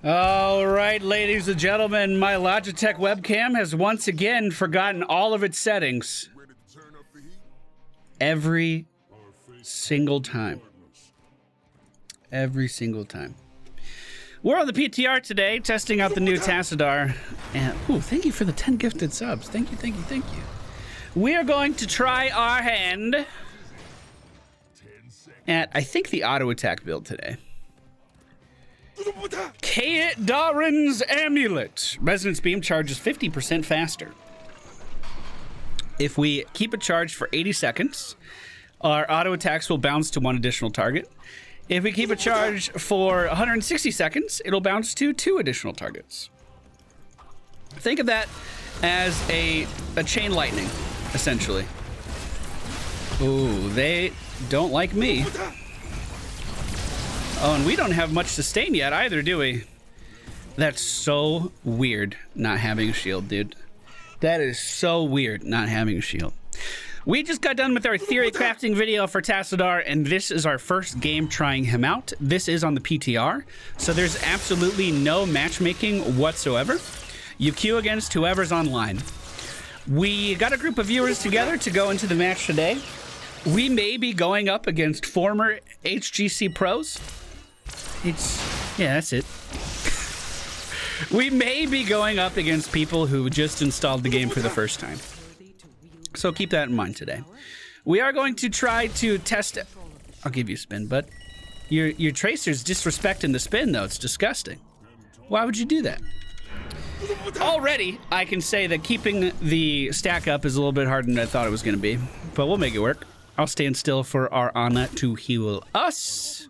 All right, ladies and gentlemen, my Logitech webcam has once again forgotten all of its settings. Every single time. Every single time. We're on the PTR today, testing out the new Tassadar. And, ooh, thank you for the 10 gifted subs. Thank you, thank you, thank you. We are going to try our hand at, I think, the auto attack build today. Tassadar's Amulet. Resonance Beam charges 50% faster. If we keep it charged for 80 seconds, our auto attacks will bounce to one additional target. If we keep it charged for 160 seconds, it'll bounce to 2 additional targets. Think of that as a chain lightning, essentially. Ooh, they don't like me. Oh, and we don't have much sustain yet either, do we? That's so weird not having a shield, dude. That is so weird not having a shield. We just got done with our theory crafting video for Tassadar, and this is our first game trying him out. This is on the PTR, so there's absolutely no matchmaking whatsoever. You queue against whoever's online. We got a group of viewers together to go into the match today. We may be going up against former HGC pros. Yeah, that's it. We may be going up against people who just installed the game for the first time. So keep that in mind today. We are going to try to test it. I'll give you a spin, but your Tracer's disrespecting the spin, though. It's disgusting. Why would you do that? Already, I can say that keeping the stack up is a little bit harder than I thought it was going to be, but we'll make it work. I'll stand still for our Ana to heal us.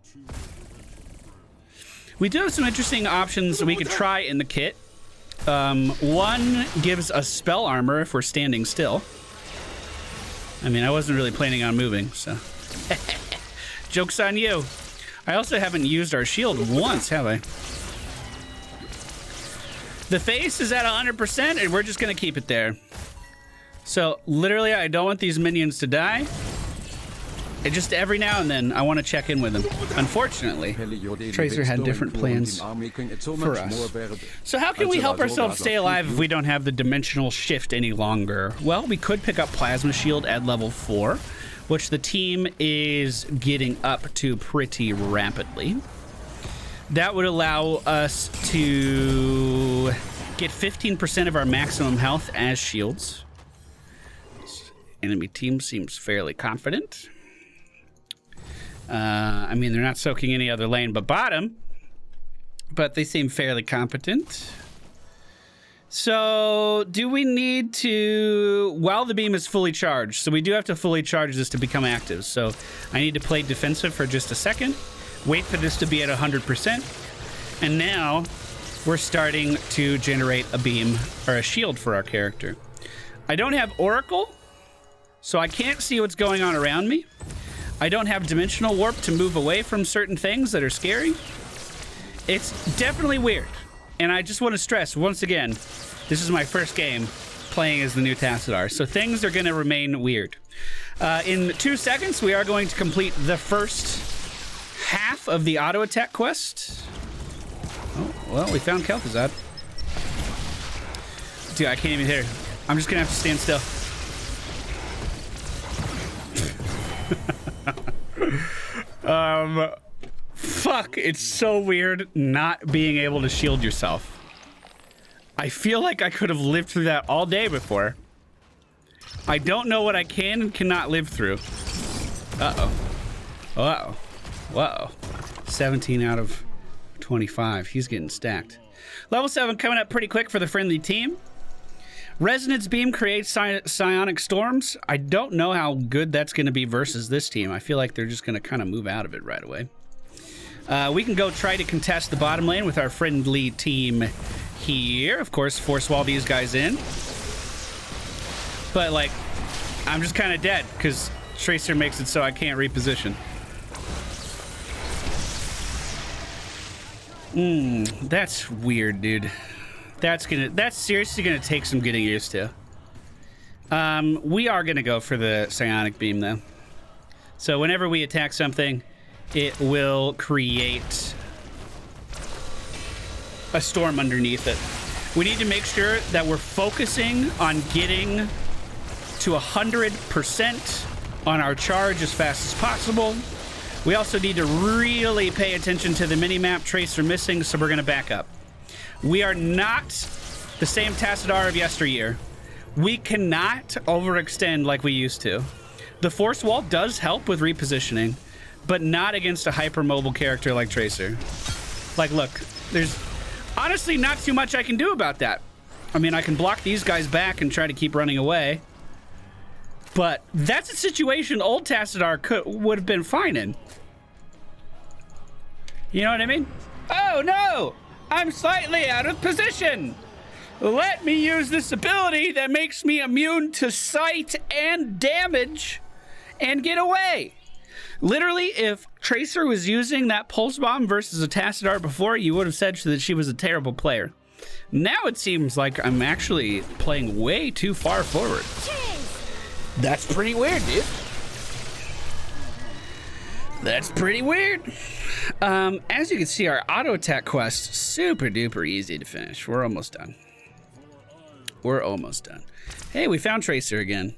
We do have some interesting options we could try in the kit. One gives us spell armor if we're standing still. I mean, I wasn't really planning on moving, so. Joke's on you. I also haven't used our shield once, have I? The face is at 100%, and we're just going to keep it there. So, literally, I don't want these minions to die. And just every now and then, I want to check in with them. Unfortunately, Tracer had different plans for us. So how can we help ourselves stay alive if we don't have the dimensional shift any longer? Well, we could pick up Plasma Shield at level 4, which the team is getting up to pretty rapidly. That would allow us to get 15% of our maximum health as shields. Enemy team seems fairly confident. I mean, they're not soaking any other lane but bottom, but they seem fairly competent. So, do we need to... While the beam is fully charged, so we do have to fully charge this to become active. So, I need to play defensive for just a second, wait for this to be at 100%, and now we're starting to generate a beam, or a shield for our character. I don't have Oracle, so I can't see what's going on around me. I don't have Dimensional Warp to move away from certain things that are scary. It's definitely weird. And I just want to stress, once again, this is my first game playing as the new Tassadar, so things are going to remain weird. In 2 seconds, we are going to complete the first half of the auto attack quest. Oh, well, we found Kel'Thuzad. Dude, I can't even hear. I'm just going to have to stand still. Fuck, it's so weird not being able to shield yourself. I feel like I could have lived through that all day before. I don't know what I can and cannot live through. Uh-oh. Uh-oh. Uh-oh. 17 out of 25. He's getting stacked. Level 7 coming up pretty quick for the friendly team. Resonance Beam creates psionic storms. I don't know how good that's going to be versus this team. I feel like they're just going to kind of move out of it right away. We can go try to contest the bottom lane with our friendly team here. Of course, force wall these guys in. But, like, I'm just kind of dead because Tracer makes it so I can't reposition. That's weird, dude. That's seriously gonna take some getting used to. We are gonna go for the psionic beam though. So whenever we attack something, it will create a storm underneath it. We need to make sure that we're focusing on getting to 100% on our charge as fast as possible. We also need to really pay attention to the mini-map. Tracer missing, so we're going to back up. We are not the same Tassadar of yesteryear. We cannot overextend like we used to. The force wall does help with repositioning, but not against a hypermobile character like Tracer. Like, look, there's honestly not too much I can do about that. I mean, I can block these guys back and try to keep running away, but that's a situation old Tassadar would have been fine in. You know what I mean? Oh no! I'm slightly out of position! Let me use this ability that makes me immune to sight and damage and get away. Literally, if Tracer was using that pulse bomb versus a Tassadar before, you would have said that she was a terrible player. Now it seems like I'm actually playing way too far forward. That's pretty weird, dude. That's pretty weird. As you can see, our auto attack quest, super duper easy to finish. We're almost done. We're almost done. Hey, we found Tracer again.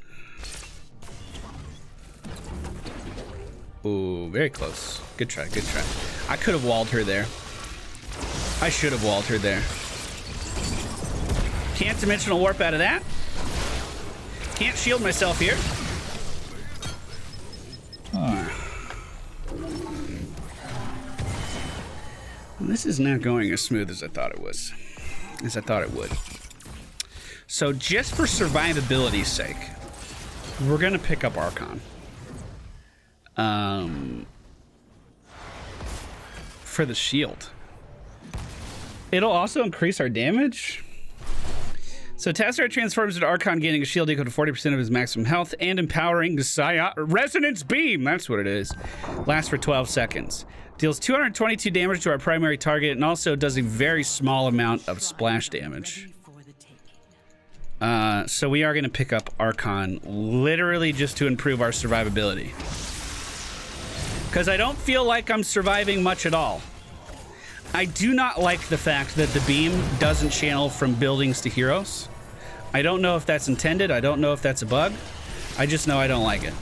Ooh, very close. Good try, good try. I could have walled her there. I should have walled her there. Can't dimensional warp out of that. Can't shield myself here. This is not going as smooth as I thought it was. As I thought it would. So just for survivability's sake, we're gonna pick up Archon. For the shield. It'll also increase our damage. So Tassadar transforms into Archon, gaining a shield equal to 40% of his maximum health and empowering the Resonance Beam. That's what it is. Lasts for 12 seconds. Deals 222 damage to our primary target and also does a very small amount of splash damage. So we are going to pick up Archon literally just to improve our survivability. Because I don't feel like I'm surviving much at all. I do not like the fact that the beam doesn't channel from buildings to heroes. I don't know if that's intended. I don't know if that's a bug. I just know I don't like it.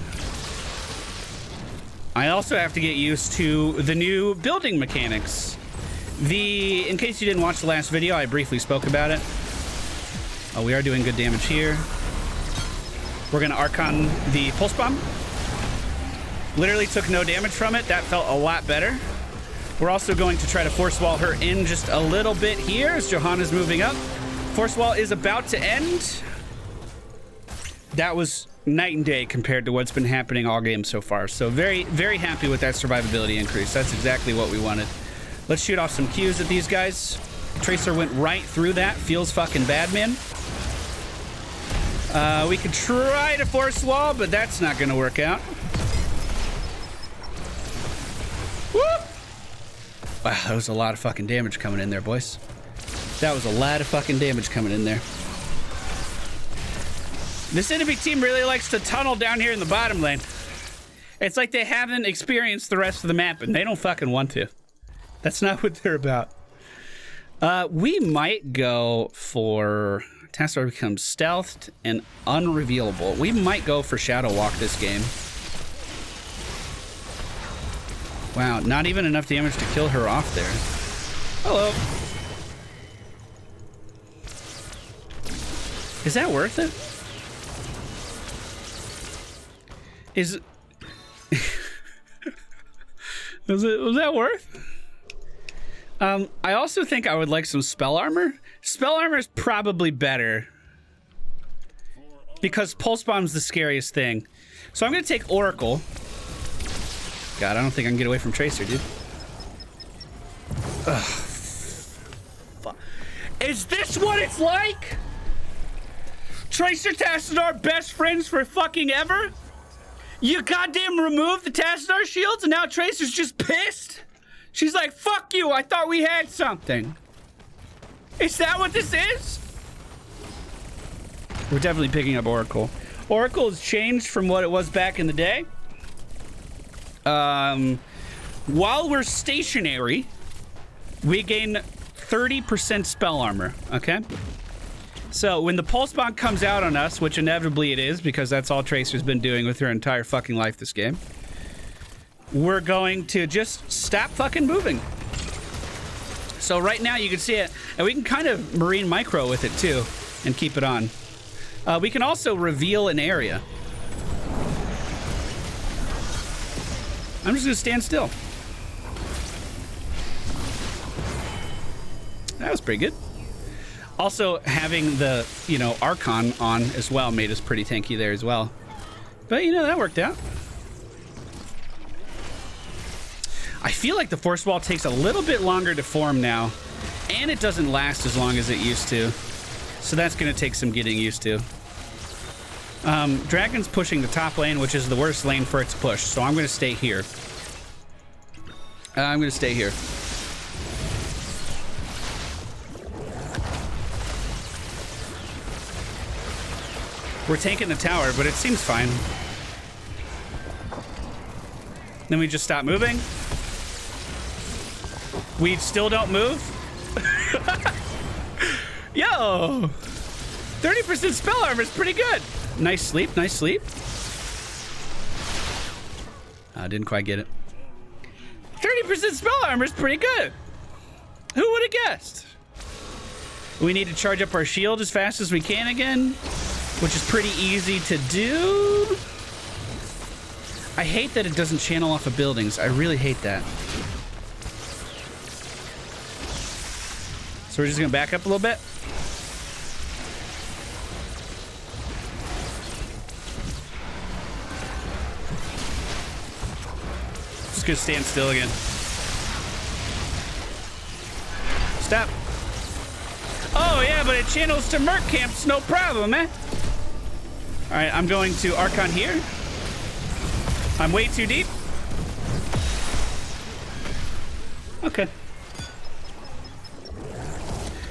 I also have to get used to the new building mechanics. In case you didn't watch the last video, I briefly spoke about it. Oh, we are doing good damage here. We're gonna Archon the pulse bomb. Literally took no damage from it. That felt a lot better. We're also going to try to force wall her in just a little bit here as Johanna's moving up. Force wall is about to end. That was night and day compared to what's been happening all game so far. So very, very happy with that survivability increase. That's exactly what we wanted. Let's shoot off some Qs at these guys. Tracer went right through that. Feels fucking bad, man. We could try to force wall, but that's not going to work out. Whoop! Wow, that was a lot of fucking damage coming in there, boys. That was a lot of fucking damage coming in there. This enemy team really likes to tunnel down here in the bottom lane. It's like they haven't experienced the rest of the map, and they don't fucking want to. That's not what they're about. We might go for... Tassadar becomes stealthed and unrevealable. We might go for Shadow Walk this game. Wow, not even enough damage to kill her off there. Hello. Is that worth it? Was that worth? I also think I would like some spell armor. Spell armor is probably better because pulse bomb's the scariest thing. So I'm gonna take Oracle. God, I don't think I can get away from Tracer, dude. Ugh. Fuck. Is this what it's like? Tracer Tassadar best friends for fucking ever? You goddamn removed the Tassadar shields and now Tracer's just pissed? She's like, fuck you, I thought we had something. Is that what this is? We're definitely picking up Oracle. Oracle has changed from what it was back in the day. While we're stationary, we gain 30% spell armor, okay? So when the pulse bomb comes out on us, which inevitably it is, because that's all Tracer's been doing with her entire fucking life this game, we're going to just stop fucking moving. So right now you can see it, and we can kind of marine micro with it too, and keep it on. We can also reveal an area. I'm just gonna stand still. That was pretty good. Also, having the, you know, Archon on as well made us pretty tanky there as well. But, you know, that worked out. I feel like the Force Wall takes a little bit longer to form now, and it doesn't last as long as it used to. So that's going to take some getting used to. Dragon's pushing the top lane, which is the worst lane for it to push, so I'm going to stay here. I'm going to stay here. We're taking the tower, but it seems fine. Then we just stop moving. We still don't move. Yo! 30% spell armor is pretty good. Nice sleep, nice sleep. Didn't quite get it. 30% spell armor is pretty good. Who would have guessed? We need to charge up our shield as fast as we can again, which is pretty easy to do. I hate that it doesn't channel off of buildings. I really hate that. So we're just gonna back up a little bit. Just gonna stand still again. Stop. Oh yeah, but it channels to Merc camps, no problem, eh? All right, I'm going to Archon here. I'm way too deep. Okay.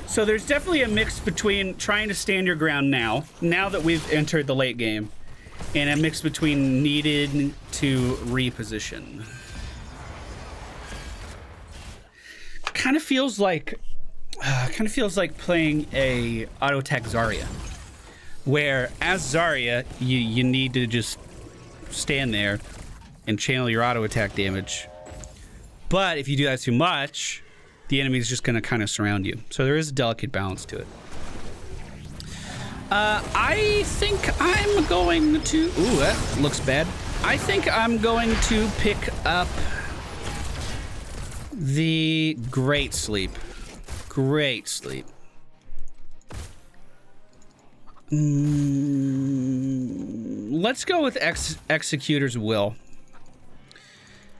So there's definitely a mix between trying to stand your ground now that we've entered the late game, and a mix between needed to reposition. Kind of feels like playing a auto attack Zarya, where as Zarya you need to just stand there and channel your auto attack damage. But if you do that too much, the enemy is just going to kind of surround you. So there is a delicate balance to it. I think I'm going to... Ooh, that looks bad. I think I'm going to pick up the Great Sleep. Great Sleep. Let's go with Executor's Will.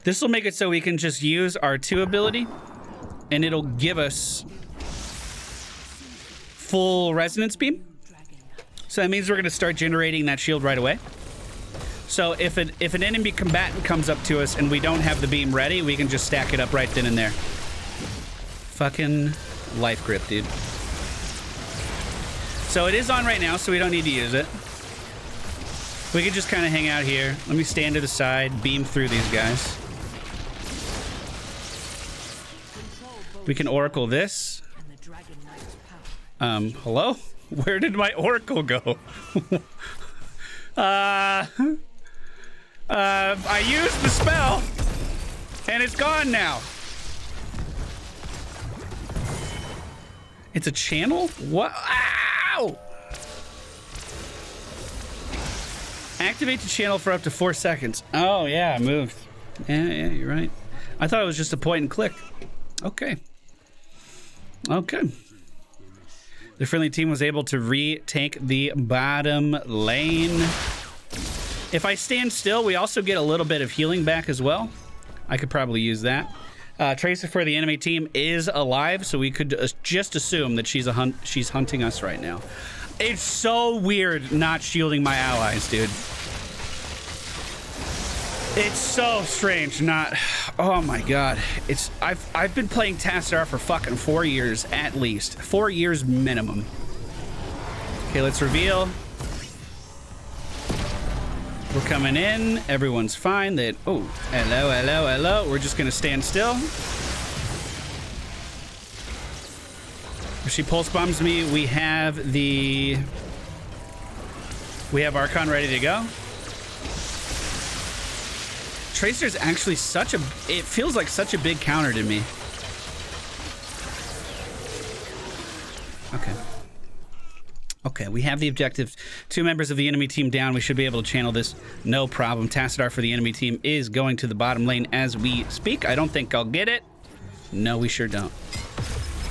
This will make it so we can just use our 2 ability, and it'll give us full resonance beam. So that means we're going to start generating that shield right away. So if an enemy combatant comes up to us and we don't have the beam ready, we can just stack it up right then and there. Fucking life grip, dude. So it is on right now, so we don't need to use it. We can just kind of hang out here. Let me stand to the side, beam through these guys. We can Oracle this. Hello? Where did my Oracle go? I used the spell, and it's gone now. It's a channel? What? Ow! Activate the channel for up to 4 seconds. Oh, yeah, I moved. Yeah, you're right. I thought it was just a point and click. Okay. Okay. The friendly team was able to retake the bottom lane. If I stand still, we also get a little bit of healing back as well. I could probably use that. Tracer for the enemy team is alive, so we could just assume that she's hunting us right now. It's so weird not shielding my allies, dude. It's so strange not... Oh my god. I've been playing Tassadar for fucking 4 years at least. 4 years minimum. Okay, let's reveal. We're coming in. Everyone's fine. Oh, hello. We're just gonna stand still. If she pulse bombs me, we have Archon ready to go. Tracer's actually it feels like such a big counter to me. Okay. Okay, we have the objective. 2 members of the enemy team down. We should be able to channel this, no problem. Tassadar for the enemy team is going to the bottom lane as we speak. I don't think I'll get it. No, we sure don't.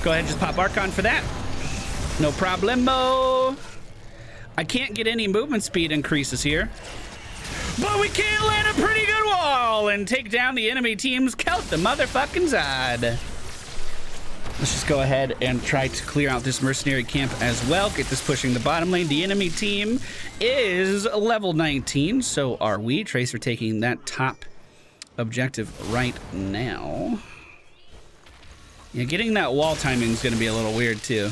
Go ahead and just pop Archon for that. No problemo. I can't get any movement speed increases here. But we can land a pretty good wall and take down the enemy team's Count the motherfucking Zod. Let's just go ahead and try to clear out this mercenary camp as well. Get this pushing the bottom lane. The enemy team is level 19. So are we. Tracer taking that top objective right now. Yeah, getting that wall timing is going to be a little weird too.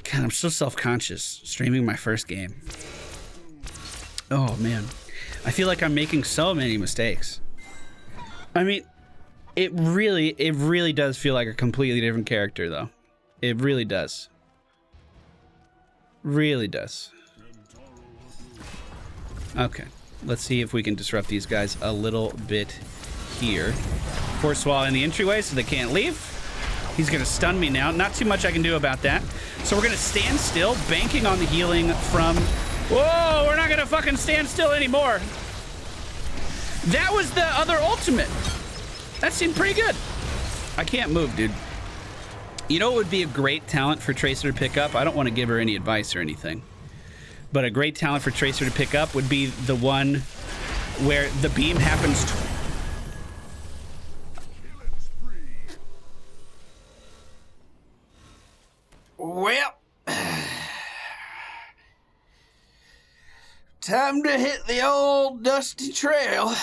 God, I'm so self-conscious streaming my first game. Oh man, I feel like I'm making so many mistakes. I mean, it really does feel like a completely different character though. It really does. Really does. Okay, let's see if we can disrupt these guys a little bit here. Force wall in the entryway so they can't leave. He's gonna stun me now. Not too much I can do about that. So we're gonna stand still, banking on the healing from... Whoa, we're not gonna fucking stand still anymore. That was the other ultimate. That seemed pretty good. I can't move, dude. You know what would be a great talent for Tracer to pick up? I don't want to give her any advice or anything. But a great talent for Tracer to pick up would be the one where the beam happens... Well, time to hit the old dusty trail.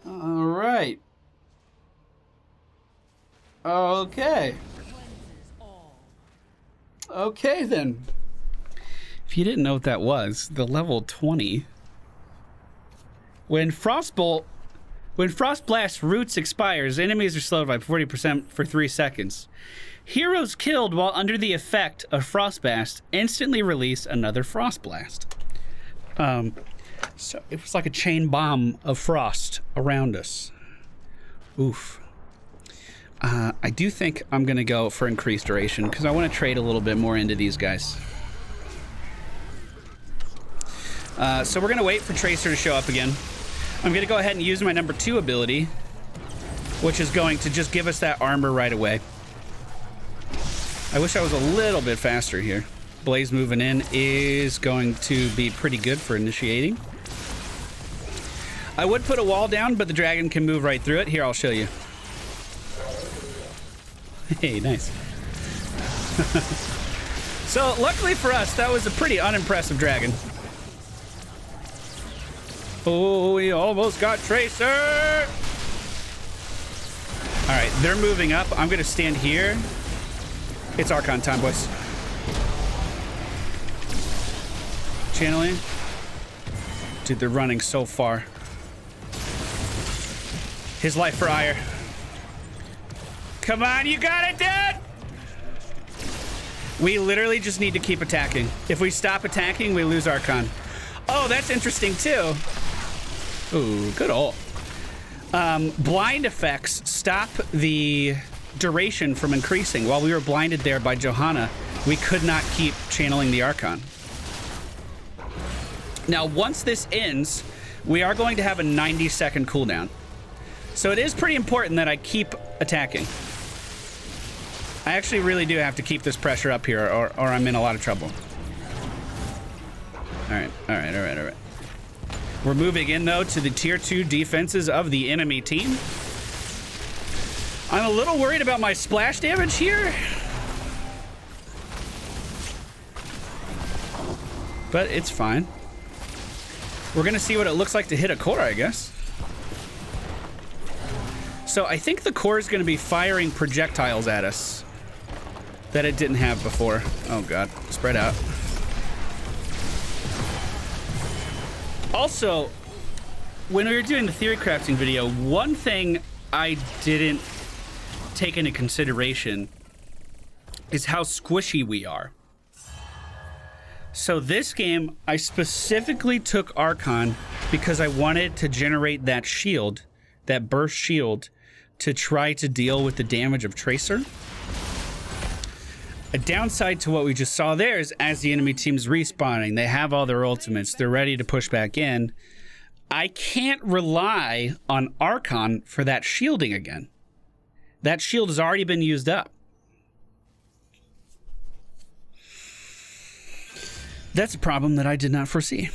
All right. Okay. Okay, then. If you didn't know what that was, the level 20. When Frost Blast Roots expires, enemies are slowed by 40% for 3 seconds. Heroes killed while under the effect of Frost Blast instantly release another Frost Blast. So it was like a chain bomb of frost around us. Oof. I do think I'm going to go for increased duration because I want to trade a little bit more into these guys. So we're going to wait for Tracer to show up again. I'm going to go ahead and use my number 2 ability, which is going to just give us that armor right away. I wish I was a little bit faster here. Blaze moving in is going to be pretty good for initiating. I would put a wall down, but the dragon can move right through it. Here, I'll show you. Hey, nice. So, luckily for us, that was a pretty unimpressive dragon. Oh, we almost got Tracer! Alright, they're moving up. I'm gonna stand here. It's Archon time, boys. Channeling. Dude, they're running so far. His life for ire. Come on, you got it, dude! We literally just need to keep attacking. If we stop attacking, we lose Archon. Oh, that's interesting, too. Ooh, good ult. Blind effects stop the duration from increasing. While we were blinded there by Johanna, we could not keep channeling the Archon. Now, once this ends, we are going to have a 90-second cooldown. So it is pretty important that I keep attacking. I actually really do have to keep this pressure up here, or I'm in a lot of trouble. Alright. We're moving in, though, to the tier 2 defenses of the enemy team. I'm a little worried about my splash damage here. But it's fine. We're going to see what it looks like to hit a core, I guess. So I think the core is going to be firing projectiles at us. that it didn't have before. Oh god, spread out. Also, when we were doing the theory crafting video, one thing I didn't take into consideration is how squishy we are. So this game, I specifically took Archon because I wanted to generate that shield, that burst shield, to try to deal with the damage of Tracer. A downside to what we just saw there is as the enemy team's respawning, they have all their ultimates, they're ready to push back in. I can't rely on Archon for that shielding again. That shield has already been used up. That's a problem that I did not foresee.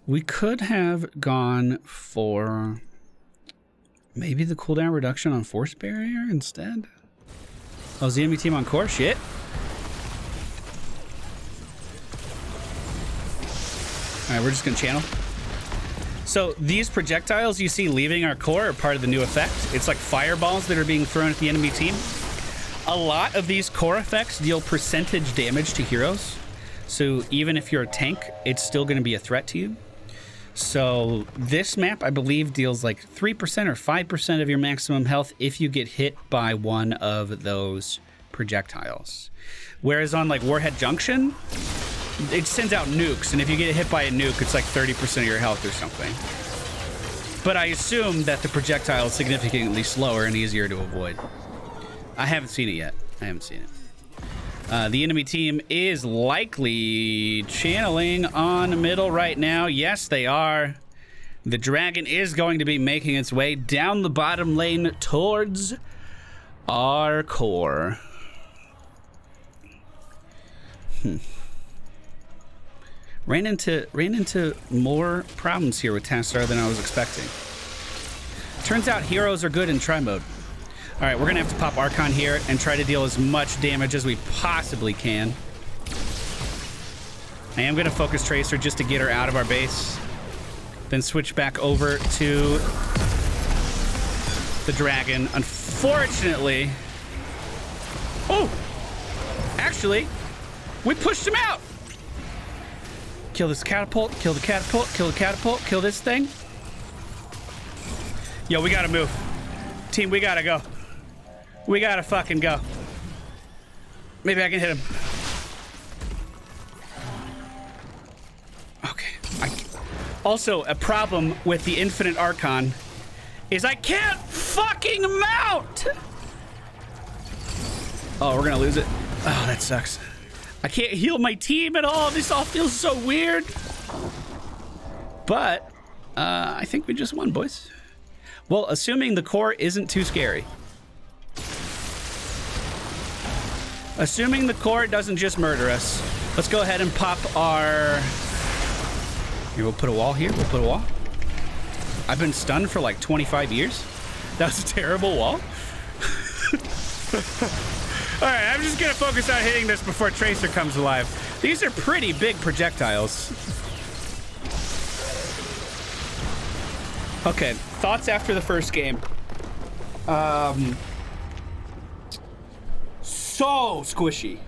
We could have gone for maybe the cooldown reduction on Force Barrier instead. Oh, is the enemy team on core? Shit. All right, we're just gonna channel. So these projectiles you see leaving our core are part of the new effect. It's like fireballs that are being thrown at the enemy team. A lot of these core effects deal percentage damage to heroes. So even if you're a tank, it's still going to be a threat to you. So this map, I believe, deals like 3% or 5% of your maximum health if you get hit by one of those projectiles. Whereas on like Warhead Junction, it sends out nukes, and if you get hit by a nuke, it's like 30% of your health or something. But I assume that the projectile is significantly slower and easier to avoid. I haven't seen it yet. I haven't seen it. The enemy team is likely channeling on middle right now. Yes, they are. The dragon is going to be making its way down the bottom lane towards our core. Ran into more problems here with Tassadar than I was expecting. Turns out heroes are good in try mode. All right, we're gonna have to pop Archon here and try to deal as much damage as we possibly can. I am gonna focus Tracer just to get her out of our base. Then switch back over to the dragon. Unfortunately, oh, actually, we pushed him out. Kill this catapult, kill the catapult, kill the catapult, kill this thing. Yo, we gotta move. Team, we gotta go. We gotta fucking go. Maybe I can hit him. Okay. Also, a problem with the Infinite Archon is I can't fucking mount! Oh, we're gonna lose it. Oh, that sucks. I can't heal my team at all. This all feels so weird. But I think we just won, boys. Well, assuming the core isn't too scary. Assuming the core doesn't just murder us. Let's go ahead and pop our... Here, we'll put a wall here. We'll put a wall. I've been stunned for like 25 years. That was a terrible wall. All right, I'm just gonna focus on hitting this before Tracer comes alive. These are pretty big projectiles. Okay, thoughts after the first game. So squishy.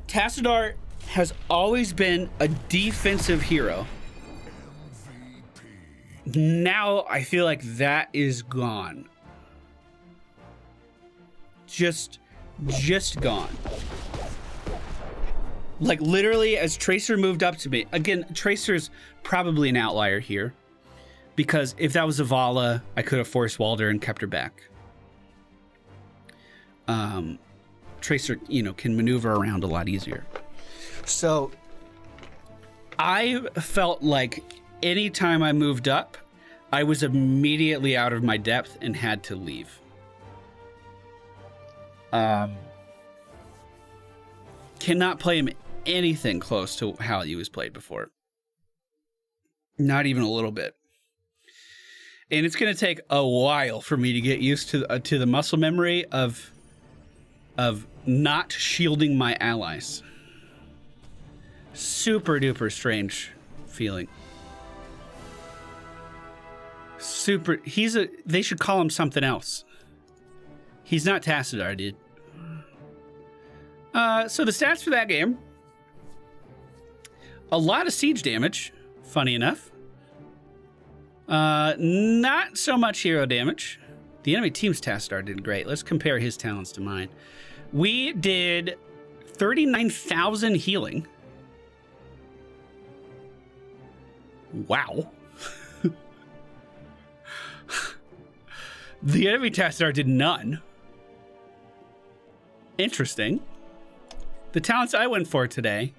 Tassadar has always been a defensive hero. Now I feel like that is gone. Just gone. Like literally as Tracer moved up to me. Again, Tracer's probably an outlier here. Because if that was a Vala, I could have forced walled her and kept her back. Tracer, you know, can maneuver around a lot easier. So I felt like anytime I moved up, I was immediately out of my depth and had to leave. Cannot play him anything close to how he was played before. Not even a little bit. And it's going to take a while for me to get used to the muscle memory of not shielding my allies. Super duper strange. feeling. Super. They should call him something else. He's not Tassadar, dude. So the stats for that game. A lot of siege damage, funny enough. Not so much hero damage. The enemy team's Tassadar did great. Let's compare his talents to mine. We did 39,000 healing. Wow. The enemy Tassadar did none. Interesting. The talents I went for today.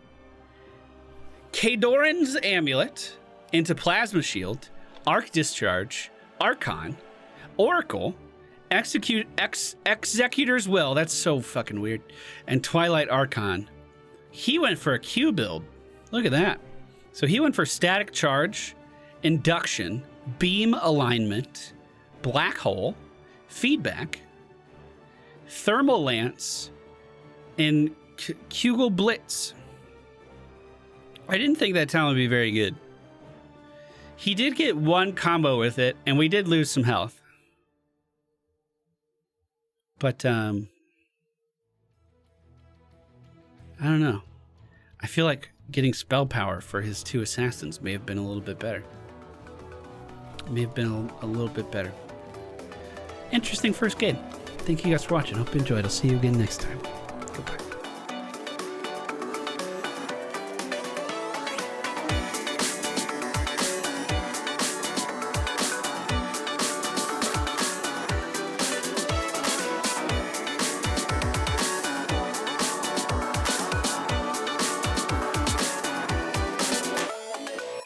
Kadoran's Amulet into Plasma Shield, Arc Discharge, Archon, Oracle, Executor's Will, that's so fucking weird, and Twilight Archon. He went for a Q build. Look at that. So he went for Static Charge, Induction, Beam Alignment, Black Hole, Feedback, Thermal Lance, and Kugel Blitz. I didn't think that talent would be very good. He did get one combo with it, and we did lose some health. But, I don't know. I feel like getting spell power for his 2 assassins may have been a little bit better. May have been a little bit better. Interesting first game. Thank you guys for watching. Hope you enjoyed. I'll see you again next time. Goodbye.